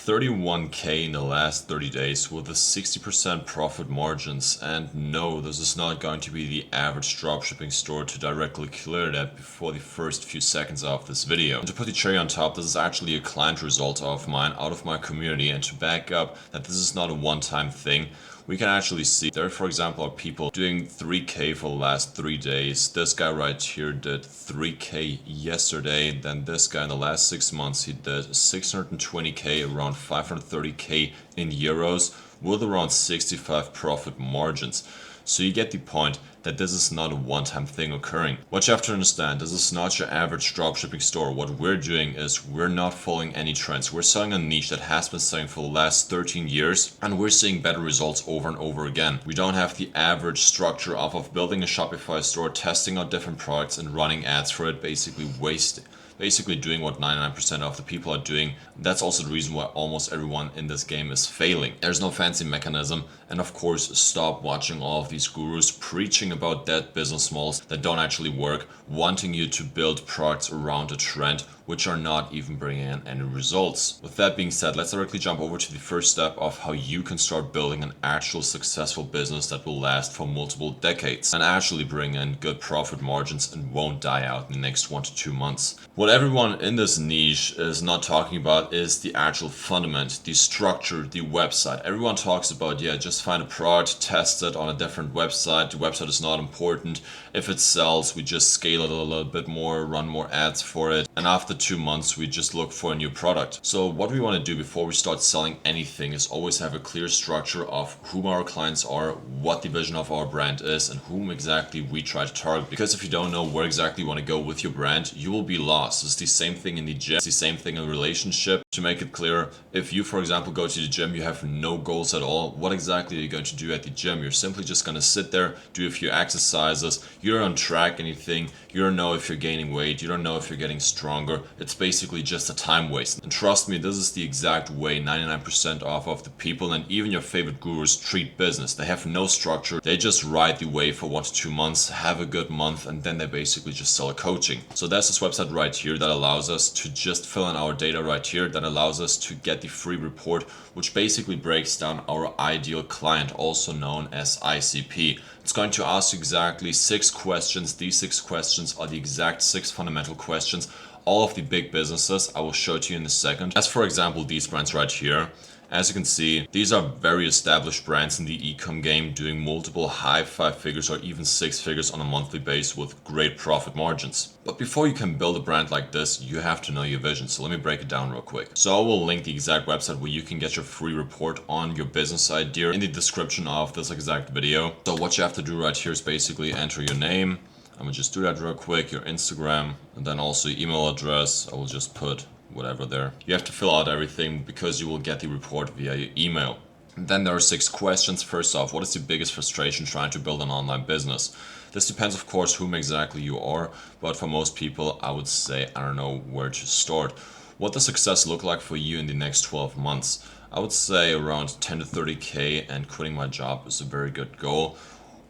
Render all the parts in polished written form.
31K in the last 30 days with a 60% profit margins. And no, this is not going to be the average dropshipping store to directly clear that before the first few seconds of this video. And to put the cherry on top, this is actually a client result of mine out of my community, and to back up that this is not a one-time thing, we can actually see there, for example, are people doing 3K for the last 3 days. This guy right here did 3K yesterday. Then this guy in the last 6 months, he did 620K, around 530K in euros with around 65 profit margins. So you get the point that this is not a one-time thing occurring. What you have to understand, this is not your average dropshipping store. What we're doing is we're not following any trends. We're selling a niche that has been selling for the last 13 years, and we're seeing better results over and over again. We don't have the average structure of building a Shopify store, testing out different products and running ads for it, basically doing what 99% of the people are doing. That's also the reason why almost everyone in this game is failing. There's no fancy mechanism, and of course stop watching all of these gurus preaching about dead business models that don't actually work, wanting you to build products around a trend which are not even bringing in any results. With that being said, let's directly jump over to the first step of how you can start building an actual successful business that will last for multiple decades and actually bring in good profit margins and won't die out in the next 1 to 2 months. What everyone in this niche is not talking about is the actual fundament, the structure, the website. Everyone talks about, yeah, just find a product, test it on a different website. The website is not important. If it sells, we just scale it a little bit more, run more ads for it, and after 2 months we just look for a new product. So what we want to do before we start selling anything is always have a clear structure of whom our clients are, what the vision of our brand is, and whom exactly we try to target. Because if you don't know where exactly you want to go with your brand, you will be lost. It's the same thing in the gym, it's the same thing in a relationship. To make it clear, if you, for example, go to the gym, you have no goals at all, what exactly are you going to do at the gym? You're simply just going to sit there, do a few exercises. You don't track anything. You don't know if you're gaining weight. You don't know if you're getting stronger. It's basically just a time waste. And trust me, this is the exact way 99% of the people and even your favorite gurus treat business. They have no structure. They just ride the wave for 1 to 2 months, have a good month, and then they basically just sell a coaching. So there's this website right here that allows us to just fill in our data right here, that allows us to get the free report, which basically breaks down our ideal client, also known as ICP. It's going to ask you exactly 6 questions. These 6 questions are the exact 6 fundamental questions. All of the big businesses I will show to you in a second. As for example, these brands right here. As you can see, these are very established brands in the e-com game, doing multiple high 5 figures or even 6 figures on a monthly basis with great profit margins. But before you can build a brand like this, you have to know your vision. So let me break it down real quick. So I will link the exact website where you can get your free report on your business idea in the description of this exact video. So what you have to do right here is basically enter your name. I'm gonna just do that real quick, your Instagram, and then also your email address. I will just put whatever there. You have to fill out everything because you will get the report via your email. And then there are 6 questions. First off, what is the biggest frustration trying to build an online business? This depends, of course, whom exactly you are, but for most people, I would say, I don't know where to start. What does success look like for you in the next 12 months? I would say around 10 to 30K, and quitting my job is a very good goal.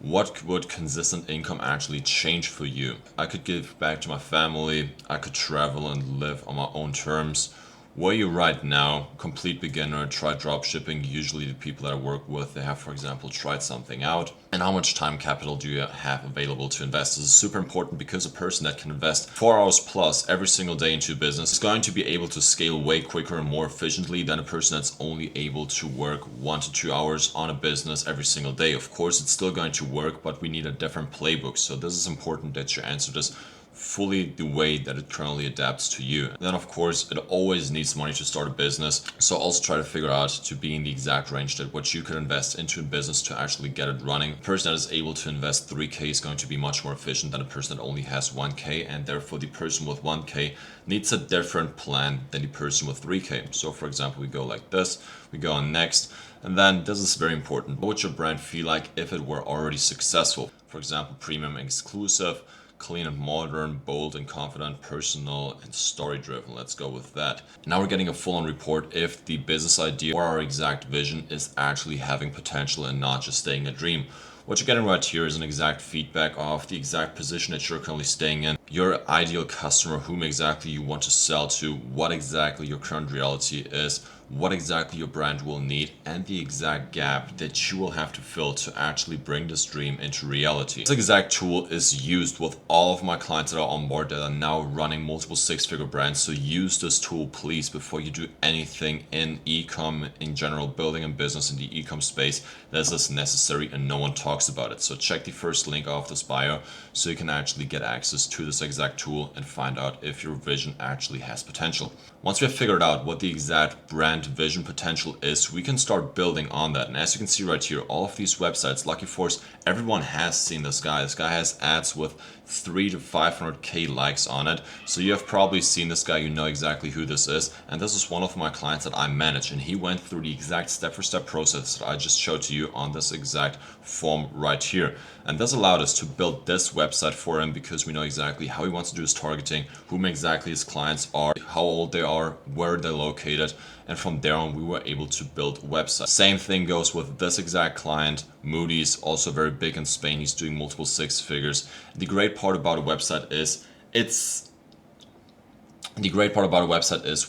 What would consistent income actually change for you? I could give back to my family, I could travel and live on my own terms. Where you right now, complete beginner, try dropshipping. Usually the people that I work with, they have, for example, tried something out. And how much time capital do you have available to invest? This is super important because a person that can invest 4 hours plus every single day into a business is going to be able to scale way quicker and more efficiently than a person that's only able to work 1 to 2 hours on a business every single day. Of course, it's still going to work, but we need a different playbook. So this is important that you answer this fully the way that it currently adapts to you. And then of course, it always needs money to start a business. So also try to figure out to be in the exact range that what you could invest into a business to actually get it running. A person that is able to invest 3K is going to be much more efficient than a person that only has 1K, and therefore the person with 1K needs a different plan than the person with 3K. So for example, we go like this, we go on next, and then this is very important. What would your brand feel like if it were already successful? For example, premium and exclusive, clean and modern, bold and confident, personal and story driven. Let's go with that. Now we're getting a full-on report if the business idea or our exact vision is actually having potential and not just staying a dream. What you're getting right here is an exact feedback of the exact position that you're currently staying in. your ideal customer, whom exactly you want to sell to, what exactly your current reality is, what exactly your brand will need, and the exact gap that you will have to fill to actually bring this dream into reality. This exact tool is used with all of my clients that are on board that are now running multiple six-figure brands. So use this tool, please, before you do anything in e-com in general, building a business in the e-com space. This is necessary and no one talks about it. So check the first link of this bio so you can actually get access to this exact tool and find out if your vision actually has potential. Once we have figured out what the exact brand vision potential is, we can start building on that. And as you can see right here, all of these websites, Lucky Force, everyone has seen this guy. This guy has ads with 300 to 500k likes on it. So you have probably seen this guy, you know exactly who this is. And this is one of my clients that I manage, and he went through the exact step-for-step process that I just showed to you on this exact form right here. And this allowed us to build this website for him because we know exactly how he wants to do his targeting, whom exactly his clients are, how old they are, where they're located, and from there on we were able to build a website. Same thing goes with this exact client, Moody's, also very big in Spain. He's doing multiple six figures. The great part about a website is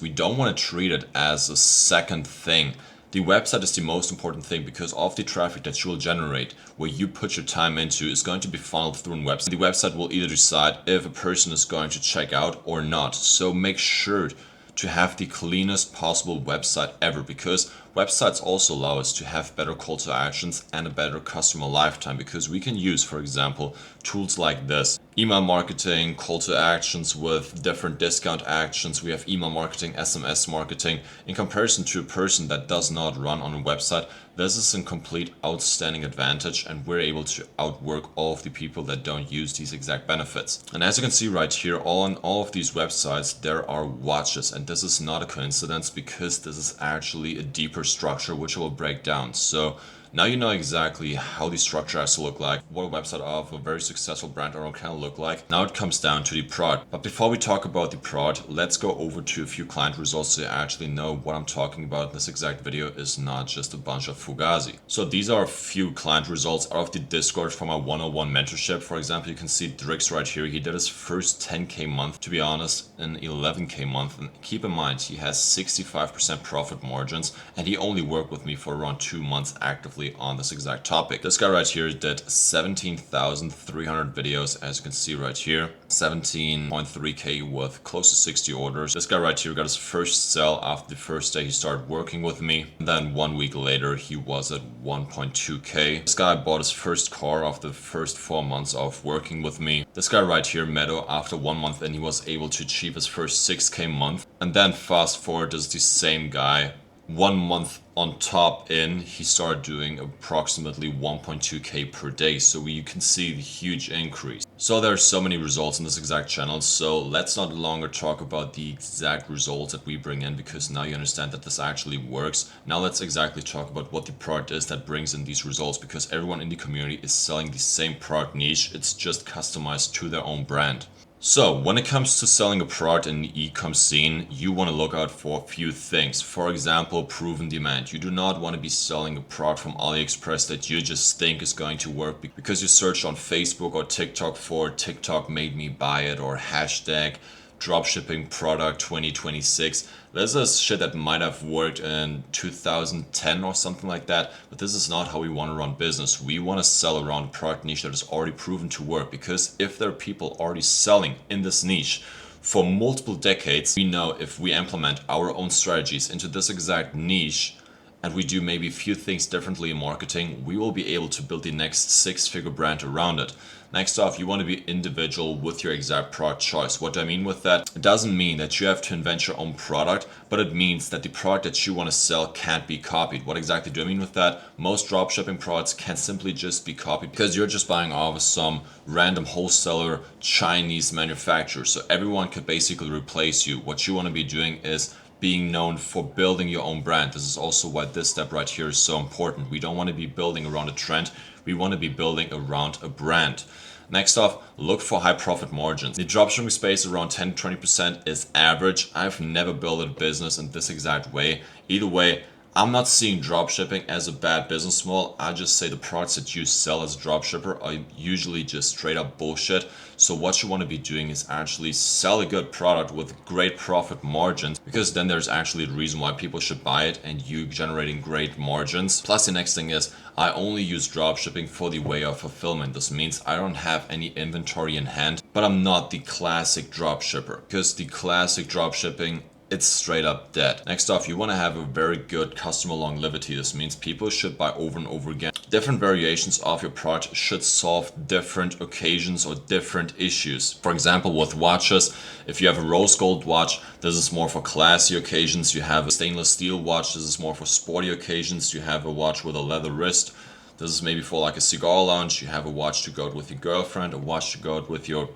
we don't want to treat it as a second thing. The website is the most important thing because of the traffic that you will generate, where you put your time into, is going to be funneled through a website. The website will either decide if a person is going to check out or not. So make sure to have the cleanest possible website ever, because websites also allow us to have better call to actions and a better customer lifetime, because we can use, for example, tools like this. Email marketing, call to actions with different discount actions. We have email marketing, SMS marketing. In comparison to a person that does not run on a website, this is a complete outstanding advantage, and we're able to outwork all of the people that don't use these exact benefits. And as you can see right here, on all of these websites, there are watches, and this is not a coincidence because this is actually a deeper structure which I will break down. So now you know exactly how the structure has to look like, what a website of a very successful brand owner can look like. Now it comes down to the product. But before we talk about the product, let's go over to a few client results so you actually know what I'm talking about. This exact video is not just a bunch of fugazi. So these are a few client results out of the Discord from our 101 mentorship. For example, you can see Drix right here. He did his first 10k month, to be honest, an 11k month. And keep in mind, he has 65% profit margins, and he only worked with me for around 2 months actively on this exact topic. This guy right here did 17,300 videos, as you can see right here, 17.3k with close to 60 orders. This guy right here got his first sell after the first day he started working with me. And then 1 week later he was at 1.2k. This guy bought his first car after the first 4 months of working with me. This guy right here, Meadow, after 1 month and he was able to achieve his first 6k month. And then fast forward, this is the same guy. 1 month on top in, he started doing approximately 1.2k per day. So you can see the huge increase. So there are so many results in this exact channel. So let's not longer talk about the exact results that we bring in, because now you understand that this actually works. Now let's exactly talk about what the product is that brings in these results, because everyone in the community is selling the same product niche. It's just customized to their own brand. So when it comes to selling a product in the e-com scene, you want to look out for a few things. For example, proven demand. You do not want to be selling a product from AliExpress that you just think is going to work because you searched on Facebook or TikTok for TikTok made me buy it, or hashtag dropshipping product 2026. This is shit that might have worked in 2010 or something like that, but this is not how we want to run business. We want to sell around a product niche that is already proven to work, because if there are people already selling in this niche for multiple decades, we know if we implement our own strategies into this exact niche and we do maybe a few things differently in marketing, we will be able to build the next six-figure brand around it. Next off, you want to be individual with your exact product choice. What do I mean with that? It doesn't mean that you have to invent your own product, but it means that the product that you want to sell can't be copied. What exactly do I mean with that? Most dropshipping products can simply just be copied because you're just buying off of some random wholesaler Chinese manufacturer. So everyone could basically replace you. What you want to be doing is being known for building your own brand. This is also why this step right here is so important. We don't want to be building around a trend. We want to be building around a brand. Next off, look for high profit margins. The dropshipping space around 10-20% is average. I've never built a business in this exact way. Either way, I'm not seeing dropshipping as a bad business model. I just say the products that you sell as a dropshipper are usually just straight up bullshit. So what you want to be doing is actually sell a good product with great profit margins, because then there's actually a reason why people should buy it and you generating great margins. Plus the next thing is I only use dropshipping for the way of fulfillment. This means I don't have any inventory in hand, but I'm not the classic dropshipper, because the classic dropshipping, it's straight up dead. Next off, you want to have a very good customer longevity. This means people should buy over and over again. Different variations of your product should solve different occasions or different issues. For example, with watches, if you have a rose gold watch, this is more for classy occasions. You have a stainless steel watch, this is more for sporty occasions. You have a watch with a leather wrist, this is maybe for like a cigar lounge. You have a watch to go out with your girlfriend, a watch to go out with your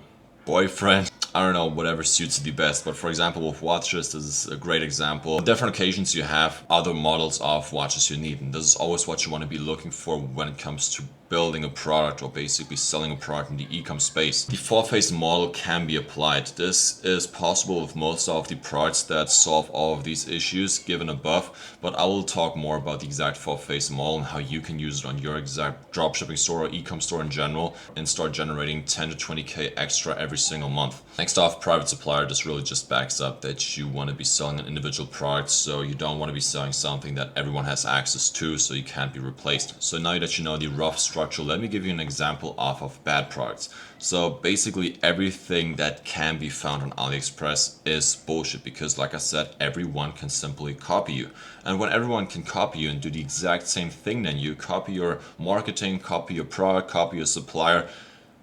boyfriend. I don't know, whatever suits you the best. But for example, with watches, this is a great example. On different occasions, you have other models of watches you need. And this is always what you want to be looking for when it comes to building a product or basically selling a product in the e-com space. The four-phase model can be applied. This is possible with most of the products that solve all of these issues given above, but I will talk more about the exact four-phase model and how you can use it on your exact dropshipping store or e-com store in general and start generating 10 to 20k extra every single month. Next off, private supplier. This really just backs up that you want to be selling an individual product, so you don't want to be selling something that everyone has access to, so you can't be replaced. So now that you know the rough structure, let me give you an example of bad products. So basically everything that can be found on AliExpress is bullshit, because like I said, everyone can simply copy you. And when everyone can copy you and do the exact same thing, then you copy your marketing, copy your product, copy your supplier,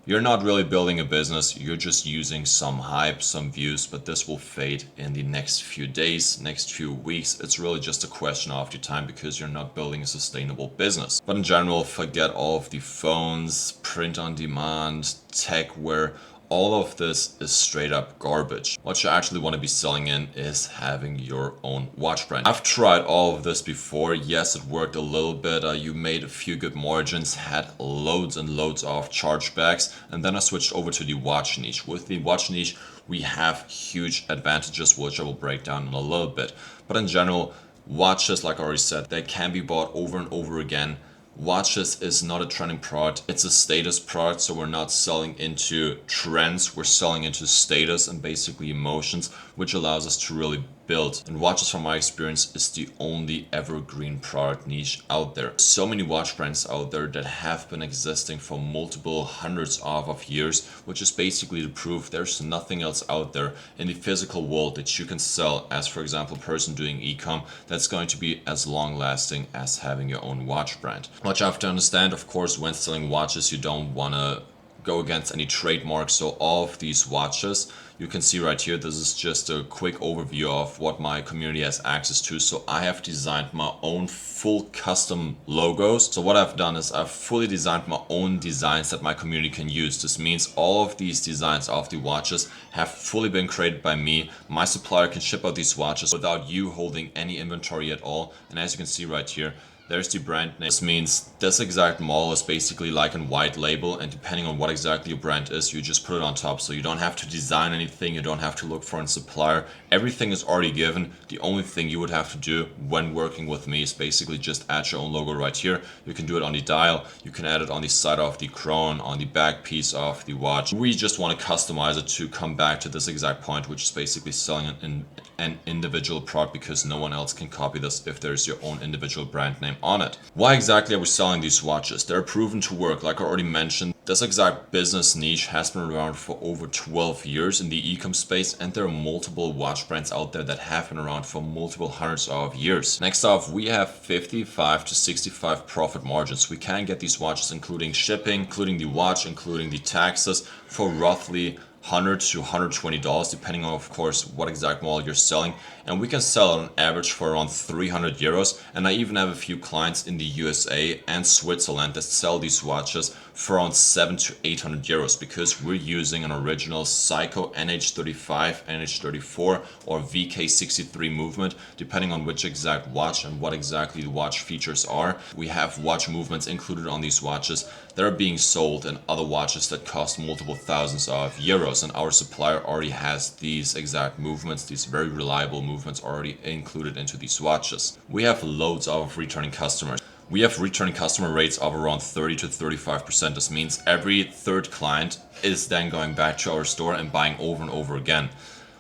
you're not really building a business, you're just using some hype, some views, but this will fade in the next few days, next few weeks. It's really just a question of your time, because you're not building a sustainable business. But in general, forget all of the phones, print on demand, tech, where all of this is straight up garbage. What you actually want to be selling in is having your own watch brand. I've tried all of this before. Yes, it worked a little bit. You made a few good margins, had loads and loads of chargebacks, and then I switched over to the watch niche. With the watch niche, we have huge advantages, which I will break down in a little bit. But in general, watches, like I already said, they can be bought over and over again. Watches is not a trending product, it's a status product, so we're not selling into trends, we're selling into status and basically emotions, which allows us to really build. And watches, from my experience, is the only evergreen product niche out there. So many watch brands out there that have been existing for multiple hundreds of years, which is basically the proof there's nothing else out there in the physical world that you can sell as, for example, a person doing e-com, that's going to be as long lasting as having your own watch brand. What you have to understand, of course, when selling watches, you don't want to go against any trademarks. So all of these watches, you can see right here, this is just a quick overview of what my community has access to. So I have designed my own full custom logos. So what I've done is I've fully designed my own designs that my community can use. This means all of these designs of the watches have fully been created by me. My supplier can ship out these watches without you holding any inventory at all. And as you can see right here, there's the brand name. This means this exact model is basically like a white label, and depending on what exactly your brand is, you just put it on top. So you don't have to design anything, you don't have to look for a supplier. Everything is already given. The only thing you would have to do when working with me is basically just add your own logo right here. You can do it on the dial, you can add it on the side of the crown, on the back piece of the watch. We just want to customize it to come back to this exact point, which is basically selling an individual product, because no one else can copy this if there's your own individual brand name on it. Why exactly are we selling these watches? They're proven to work. Like I already mentioned, this exact business niche has been around for over 12 years in the e-com space, and there are multiple watch brands out there that have been around for multiple hundreds of years. Next off, we have 55 to 65 profit margins. We can get these watches including shipping, including the watch, including the taxes, for roughly $100 to $120, depending on, of course, what exact model you're selling. And we can sell on average for around 300 euros. And I even have a few clients in the USA and Switzerland that sell these watches for around 700 to 800 euros, because we're using an original Psycho NH35, NH34 or VK63 movement, depending on which exact watch and what exactly the watch features are. We have watch movements included on these watches that are being sold in other watches that cost multiple thousands of euros, and our supplier already has these exact movements, these very reliable movements already included into these watches. We have loads of returning customers. We have returning customer rates of around 30 to 35%. This means every third client is then going back to our store and buying over and over again.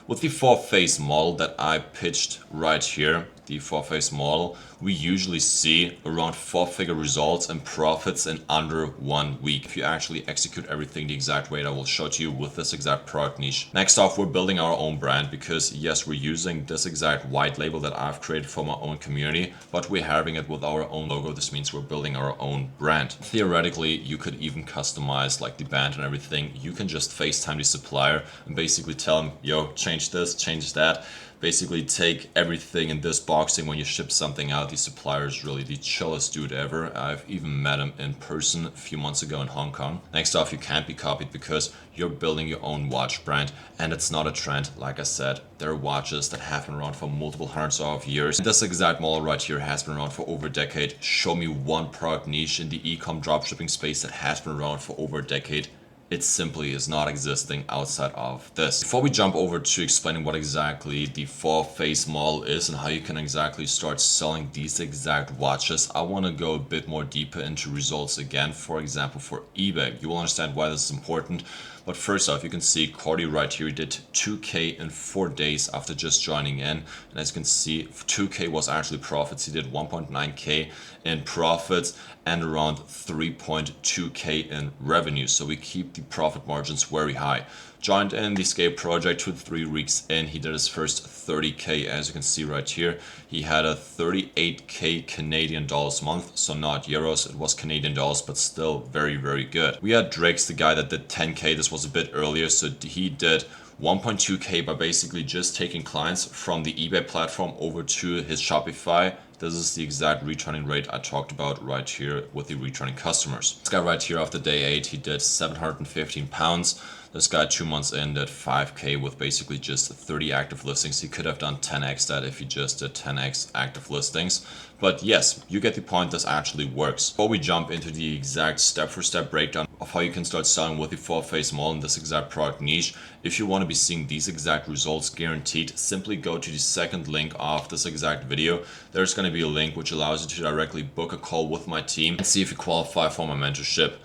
With the 4-phase model that I pitched right here, the 4-phase model, we usually see around 4-figure results and profits in under 1 week. If you actually execute everything the exact way that I will show to you with this exact product niche. Next off, we're building our own brand because yes, we're using this exact white label that I've created for my own community, but we're having it with our own logo. This means we're building our own brand. Theoretically, you could even customize like the band and everything. You can just FaceTime the supplier and basically tell them, yo, change this, change that. Basically take everything in this boxing when you ship something out. The supplier is really the chillest dude ever. I've even met him in person a few months ago in Hong Kong. Next off, you can't be copied because you're building your own watch brand and it's not a trend. Like I said, there are watches that have been around for multiple hundreds of years. This exact model right here has been around for over a decade. Show me one product niche in the e-com dropshipping space that has been around for over a decade. It simply is not existing outside of this. Before we jump over to explaining what exactly the 4-phase model is and how you can exactly start selling these exact watches, I want to go a bit more deeper into results again, for example, for eBay. You will understand why this is important. But first off, you can see Cordy right here did 2K in 4 days after just joining in. And as you can see, 2K was actually profits. He did 1.9K in profits and around 3.2K in revenue. So we keep the profit margins very high. Joined in the Scale project 2 to 3 weeks in, he did his first 30K. As you can see right here, he had a 38K Canadian dollars month, so not euros, it was Canadian dollars, but still very, very good. We had Drake's, the guy that did 10K. This was a bit earlier, so he did 1.2K by basically just taking clients from the eBay platform over to his Shopify. This is the exact returning rate I talked about right here with the returning customers. This guy right here after day 8, he did 715 pounds. This guy 2 months in did 5K with basically just 30 active listings. He could have done 10x that if he just did 10x active listings. But yes, you get the point, this actually works. Before we jump into the exact step-for-step breakdown of how you can start selling with the 4-phase model in this exact product niche, if you want to be seeing these exact results guaranteed, simply go to the second link of this exact video. There's going to be a link which allows you to directly book a call with my team and see if you qualify for my mentorship.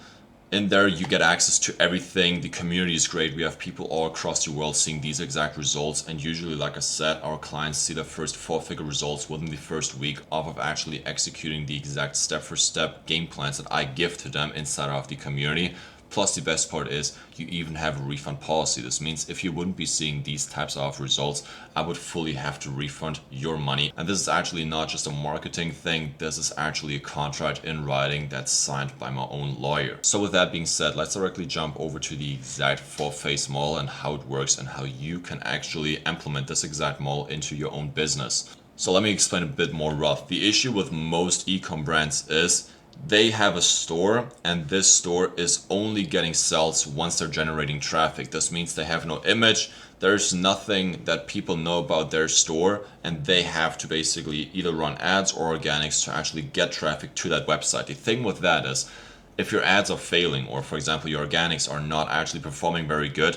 In there, you get access to everything. The community is great. We have people all across the world seeing these exact results. And usually, like I said, our clients see their first 4-figure results within the first week of actually executing the exact step-for-step game plans that I give to them inside of the community. Plus, the best part is you even have a refund policy. This means if you wouldn't be seeing these types of results, I would fully have to refund your money. And this is actually not just a marketing thing. This is actually a contract in writing that's signed by my own lawyer. So with that being said, let's directly jump over to the exact 4-phase model and how it works and how you can actually implement this exact model into your own business. So let me explain a bit more rough. The issue with most e-com brands is they have a store and this store is only getting sales once they're generating traffic. This means they have no image. There's nothing that people know about their store and they have to basically either run ads or organics to actually get traffic to that website. The thing with that is if your ads are failing or for example your organics are not actually performing very good,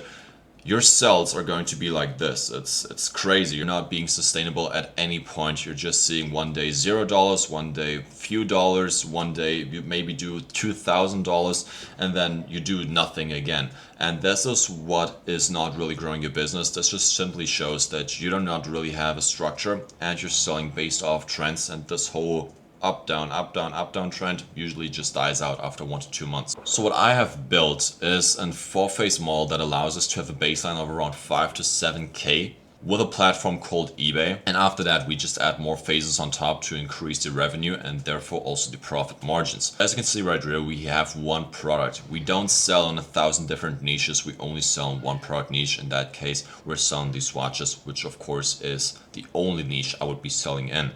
your sales are going to be like this. It's crazy. You're not being sustainable at any point. You're just seeing one day $0, one day few dollars, one day you maybe do $2,000 and then you do nothing again. And this is what is not really growing your business. This just simply shows that you do not really have a structure and you're selling based off trends, and this whole up, down, up, down, up, down trend usually just dies out after 1 to 2 months. So what I have built is a 4-phase model that allows us to have a baseline of around 5 to 7K with a platform called eBay. And after that, we just add more phases on top to increase the revenue and therefore also the profit margins. As you can see right here, we have one product. We don't sell in 1,000 different niches. We only sell in one product niche. In that case, we're selling these watches, which of course is the only niche I would be selling in.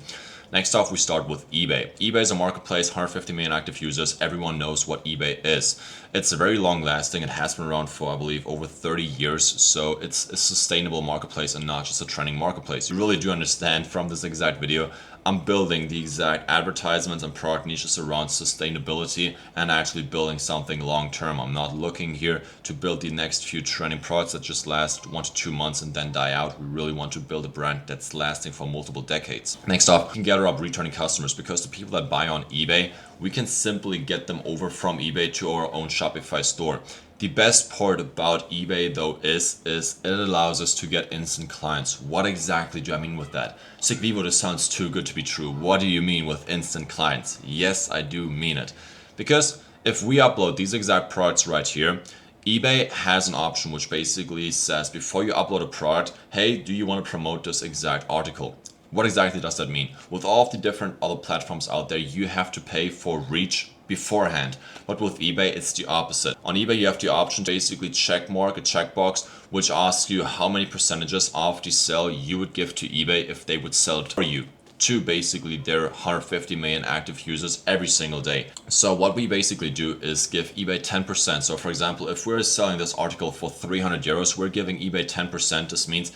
Next off, we start with eBay. eBay is a marketplace, 150 million active users. Everyone knows what eBay is. It's very long lasting. It has been around for, I believe, over 30 years. So it's a sustainable marketplace and not just a trending marketplace. You really do understand from this exact video, I'm building the exact advertisements and product niches around sustainability and actually building something long term. I'm not looking here to build the next few trending products that just last 1 to 2 months and then die out. We really want to build a brand that's lasting for multiple decades. Next off, we can gather up returning customers, because the people that buy on eBay, we can simply get them over from eBay to our own Shopify store. The best part about eBay though is it allows us to get instant clients. What exactly do I mean with that? Sig Vivo, this sounds too good to be true. What do you mean with instant clients? Yes, I do mean it. Because if we upload these exact products right here, eBay has an option which basically says before you upload a product, hey, do you want to promote this exact article? What exactly does that mean? With all of the different other platforms out there, you have to pay for reach beforehand. But with eBay, it's the opposite. On eBay, you have the option to basically check mark a checkbox, which asks you how many percentages of the sale you would give to eBay if they would sell it for you to basically their 150 million active users every single day. So what we basically do is give eBay 10%. So for example, if we're selling this article for 300 euros, we're giving eBay 10%. This means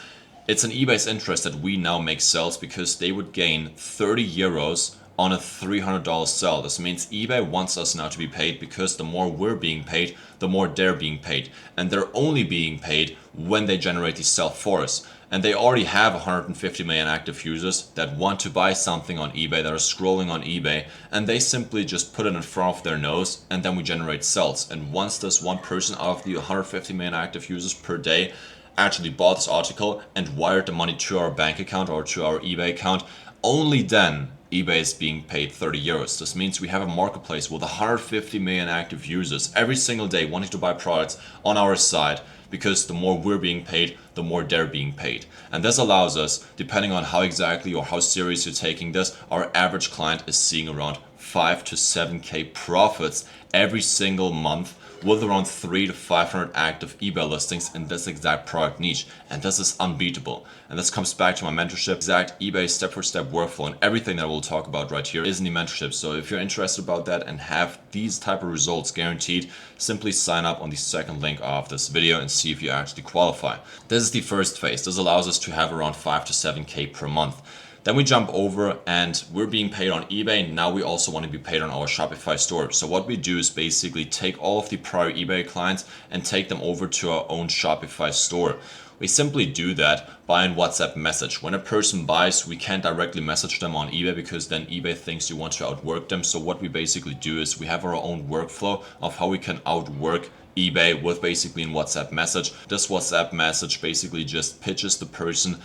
it's in eBay's interest that we now make sales, because they would gain 30 euros on a $300 sell. This means eBay wants us now to be paid, because the more we're being paid, the more they're being paid. And they're only being paid when they generate the sell for us. And they already have 150 million active users that want to buy something on eBay, that are scrolling on eBay, and they simply just put it in front of their nose, and then we generate sales. And once this one person out of the 150 million active users per day actually bought this article and wired the money to our bank account or to our eBay account, only then eBay is being paid 30 euros. This means we have a marketplace with 150 million active users every single day wanting to buy products on our side, because the more we're being paid, the more they're being paid. And this allows us, depending on how exactly or how serious you're taking this, our average client is seeing around 5 to 7K profits every single month, with around 300 to 500 active eBay listings in this exact product niche. And this is unbeatable. And this comes back to my mentorship, exact eBay step-for-step workflow, and everything that we'll talk about right here is in the mentorship. So if you're interested about that and have these type of results guaranteed, simply sign up on the second link of this video and see if you actually qualify. This is the first phase. This allows us to have around 5 to 7K per month. Then we jump over and we're being paid on eBay. Now we also want to be paid on our Shopify store. So what we do is basically take all of the prior eBay clients and take them over to our own Shopify store. We simply do that by a WhatsApp message. When a person buys, we can't directly message them on eBay, because then eBay thinks you want to outwork them. So what we basically do is we have our own workflow of how we can outwork eBay with basically a WhatsApp message. This WhatsApp message basically just pitches the person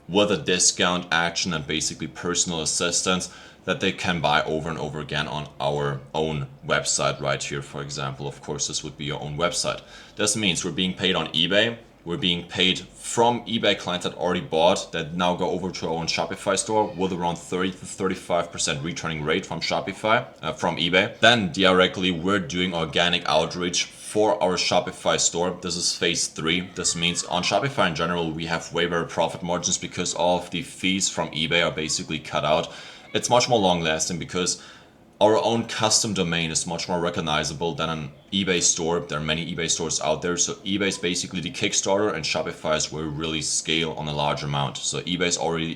with a discount action and basically personal assistance that they can buy over and over again on our own website right here. For example, of course, this would be your own website. This means we're being paid on eBay. We're being paid from eBay clients that already bought, that now go over to our own Shopify store with around 30 to 35% returning rate from Shopify, from eBay. Then directly we're doing organic outreach for our Shopify store. This is phase 3. This means on Shopify in general, we have way better profit margins because all of the fees from eBay are basically cut out. It's much more long lasting because our own custom domain is much more recognizable than an eBay store. There are many eBay stores out there. So eBay is basically the Kickstarter, and Shopify is where we really scale on a large amount. So eBay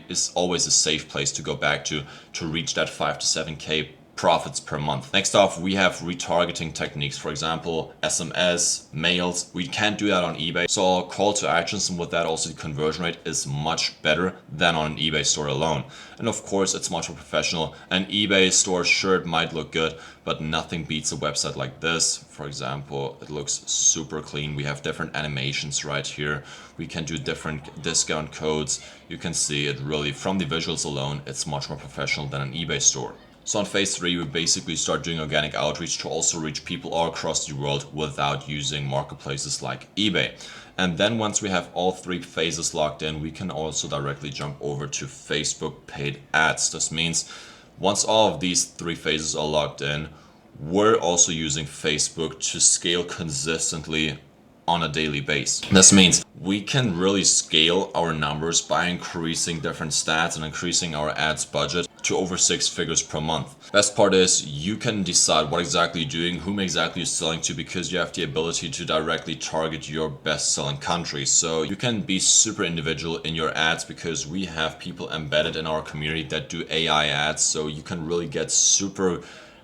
is always a safe place to go back to reach that 5 to 7K profits per month. Next off, we have retargeting techniques. For example, SMS, mails. We can't do that on eBay. So our call to actions, and with that also the conversion rate, is much better than on an eBay store alone. And of course, it's much more professional. An eBay store shirt might look good, but nothing beats a website like this. For example, it looks super clean. We have different animations right here. We can do different discount codes. You can see it really from the visuals alone. It's much more professional than an eBay store. So on phase 3, we basically start doing organic outreach to also reach people all across the world without using marketplaces like eBay. And then once we have all 3 phases locked in, we can also directly jump over to Facebook paid ads. This means once all of these 3 phases are locked in, we're also using Facebook to scale consistently on a daily basis. This means we can really scale our numbers by increasing different stats and increasing our ads budget to over 6 figures per month. Best part is you can decide what exactly you're doing, whom exactly you're selling to, because you have the ability to directly target your best selling country. So you can be super individual in your ads because we have people embedded in our community that do AI ads. So you can really get super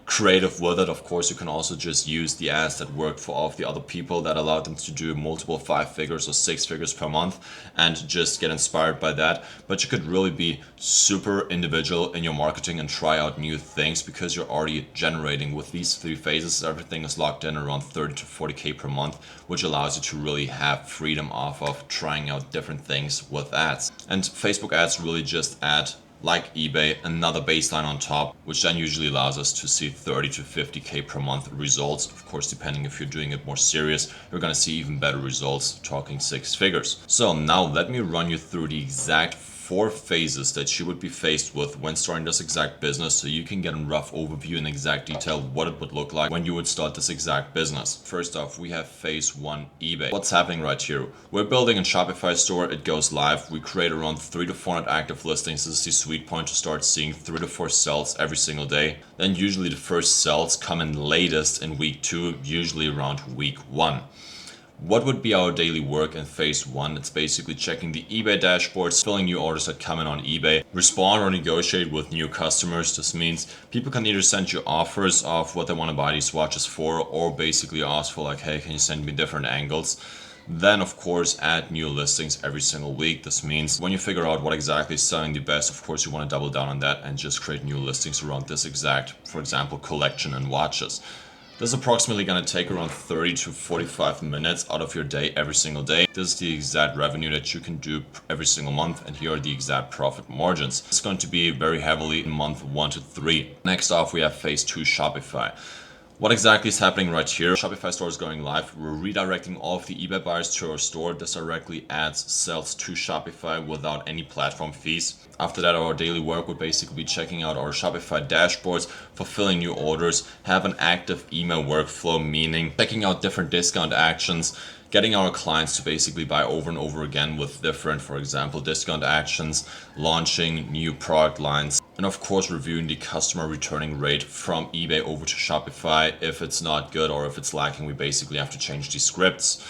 creative with it. Of course, you can also just use the ads that work for all of the other people that allow them to do multiple 5 figures or 6 figures per month and just get inspired by that. But you could really be super individual in your marketing and try out new things because you're already generating with these 3 phases. Everything is locked in around 30 to 40K per month, which allows you to really have freedom off of trying out different things with ads. And Facebook ads really just add, like eBay, another baseline on top, which then usually allows us to see 30 to 50K per month results. Of course, depending if you're doing it more serious, you're gonna see even better results, talking 6 figures. So now let me run you through the exact 4 phases that you would be faced with when starting this exact business, so you can get a rough overview in exact detail what it would look like when you would start this exact business. First off, we have phase 1, eBay. What's happening right here? We're building a Shopify store. It goes live. We create around 300 to 400 active listings. This is the sweet point to start seeing 3 to 4 sales every single day. Then usually the first sales come in latest in week 2, usually around week 1. What would be our daily work in phase 1? It's basically checking the eBay dashboards, filling new orders that come in on eBay, respond or negotiate with new customers. This means people can either send you offers of what they want to buy these watches for, or basically ask for like, hey, can you send me different angles? Then of course add new listings every single week. This means when you figure out what exactly is selling the best, of course you want to double down on that and just create new listings around this exact, for example, collection and watches. This is approximately going to take around 30 to 45 minutes out of your day every single day. This is the exact revenue that you can do every single month, and here are the exact profit margins. It's going to be very heavily in month 1 to 3. Next off, we have phase 2, Shopify. What exactly is happening right here? Shopify store is going live. We're redirecting all of the eBay buyers to our store. This directly adds sales to Shopify without any platform fees. After that, our daily work would basically be checking out our Shopify dashboards, fulfilling new orders, have an active email workflow, meaning checking out different discount actions, getting our clients to basically buy over and over again with different, for example, discount actions, launching new product lines, and of course reviewing the customer returning rate from eBay over to Shopify. If it's not good or if it's lacking, we basically have to change the scripts.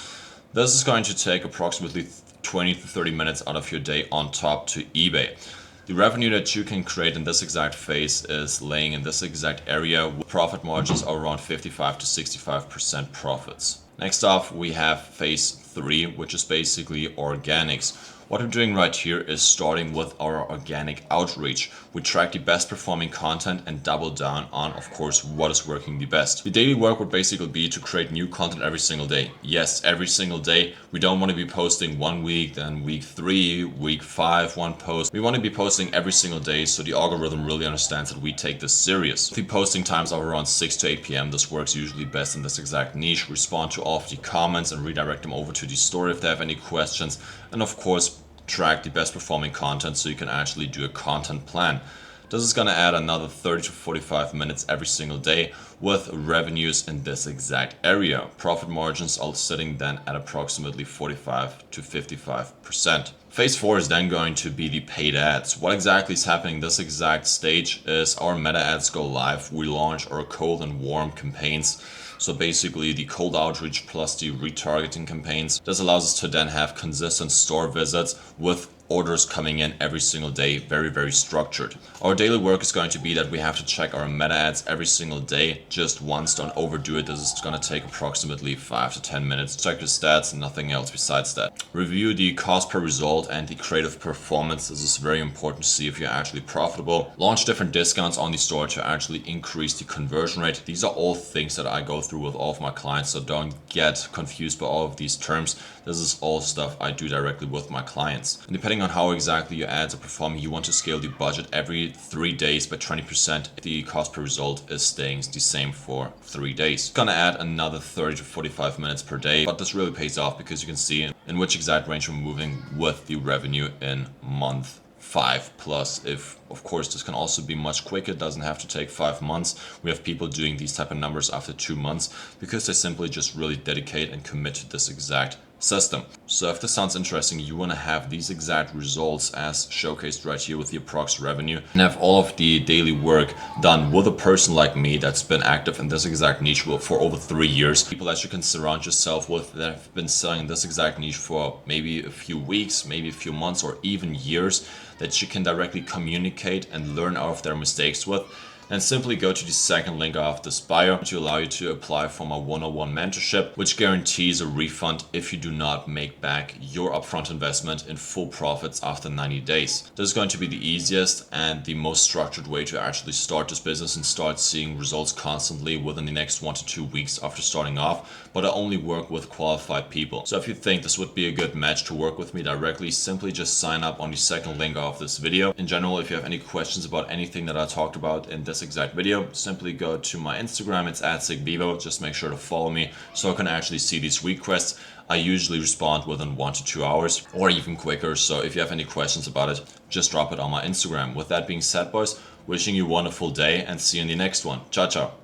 This is going to take approximately 20 to 30 minutes out of your day on top to eBay. The revenue that you can create in this exact phase is laying in this exact area. Profit margins are around 55 to 65% profits. Next off, we have phase 3, which is basically organics. What we're doing right here is starting with our organic outreach. We track the best performing content and double down on, of course, what is working the best. The daily work would basically be to create new content every single day. Yes, every single day. We don't want to be posting 1 week, then week 3, week 5, 1 post. We want to be posting every single day so the algorithm really understands that we take this serious. The posting times are around 6 to 8 p.m. This works usually best in this exact niche. Respond to all of the comments and redirect them over to the store if they have any questions. And of course, track the best performing content so you can actually do a content plan. This is going to add another 30 to 45 minutes every single day with revenues in this exact area. Profit margins are sitting then at approximately 45 to 55%. Phase 4 is then going to be the paid ads. What exactly is happening this exact stage is our meta ads go live. We launch our cold and warm campaigns. So basically the cold outreach plus the retargeting campaigns. This allows us to then have consistent store visits with orders coming in every single day, very, very structured. Our daily work is going to be that we have to check our meta ads every single day, just once, don't overdo it. This is going to take approximately 5 to 10 minutes. Check the stats, nothing else besides that. Review the cost per result and the creative performance. This is very important to see if you're actually profitable. Launch different discounts on the store to actually increase the conversion rate. These are all things that I go through with all of my clients, so don't get confused by all of these terms. This is all stuff I do directly with my clients. And depending on how exactly your ads are performing, you want to scale the budget every 3 days by 20%. The cost per result is staying the same for 3 days. It's gonna add another 30 to 45 minutes per day, but this really pays off because you can see in which exact range we're moving with the revenue in month 5 plus. If of course this can also be much quicker, it doesn't have to take 5 months. We have people doing these type of numbers after 2 months because they simply just really dedicate and commit to this exact system. So if this sounds interesting, you want to have these exact results as showcased right here with the approx revenue, and have all of the daily work done with a person like me that's been active in this exact niche for over 3 years. People that you can surround yourself with that have been selling this exact niche for maybe a few weeks, maybe a few months, or even years, that you can directly communicate and learn out of their mistakes with. And simply go to the second link of this bio to allow you to apply for my one-on-one mentorship, which guarantees a refund if you do not make back your upfront investment in full profits after 90 days. This is going to be the easiest and the most structured way to actually start this business and start seeing results constantly within the next 1 to 2 weeks after starting off. But I only work with qualified people. So if you think this would be a good match to work with me directly, simply just sign up on the second link of this video. In general, if you have any questions about anything that I talked about in this exact video, simply go to my Instagram. It's @sigvivo. Just make sure to follow me so I can actually see these requests. I usually respond within 1 to 2 hours or even quicker. So if you have any questions about it, just drop it on my Instagram. With that being said, boys, wishing you a wonderful day and see you in the next one. Ciao, ciao.